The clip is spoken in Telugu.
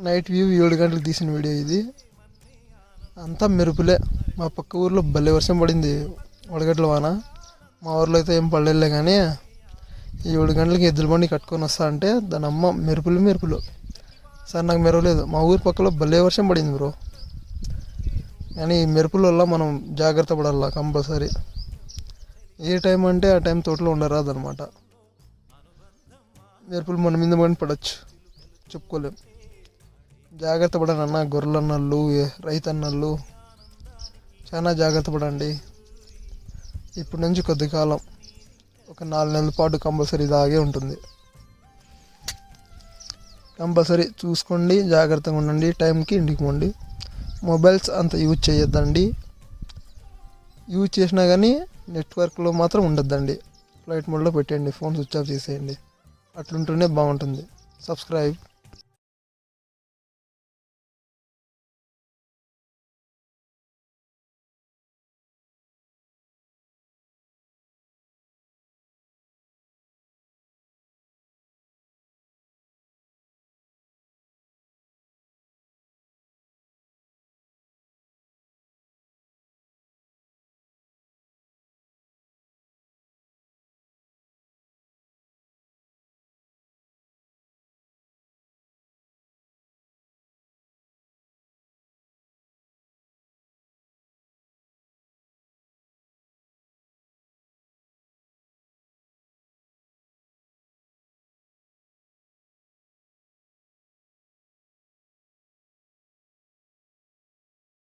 నైట్ వ్యూ 7 గంటలకు తీసిన వీడియో ఇది. అంతా మెరుపులే. మా పక్క ఊర్లో భలే వర్షం పడింది, వడగట్ల వాన. మా ఊర్లో అయితే ఏం పడలేదులే, కానీ 7 గంటలకి ఎద్దుల బండి కట్టుకొని వస్తా అంటే దాని అమ్మ మెరుపులు. సార్ నాకు మెరవలేదు. మా ఊరి పక్కలో భలే వర్షం పడింది బ్రో. కానీ ఈ మెరుపుల వల్ల మనం జాగ్రత్త పడాలా కంపల్సరీ. ఏ టైం అంటే ఆ టైం తోటలో ఉండరాదు అనమాట. మెరుపులు మన మీద పడి పడవచ్చు, చెప్పుకోలేం. జాగ్రత్త పడండి అన్న, గొర్రెలు అన్నళ్ళు, రైతన్నళ్ళు చాలా జాగ్రత్త పడండి. ఇప్పటి నుంచి కొద్ది కాలం, ఒక 4 నెలల పాటు కంపల్సరీ ఇలాగే ఉంటుంది. కంపల్సరీ చూసుకోండి, జాగ్రత్తగా ఉండండి. టైంకి ఇంటికి పోండి. మొబైల్స్ అంత యూజ్ చేయొద్దండి. యూజ్ చేసినా కానీ నెట్వర్క్లో మాత్రం ఉండొద్దండి. ఫ్లైట్ మోడ్లో పెట్టేయండి, ఫోన్ స్విచ్ ఆఫ్ చేసేయండి. అట్లుంటేనే బాగుంటుంది. సబ్స్క్రైబ్.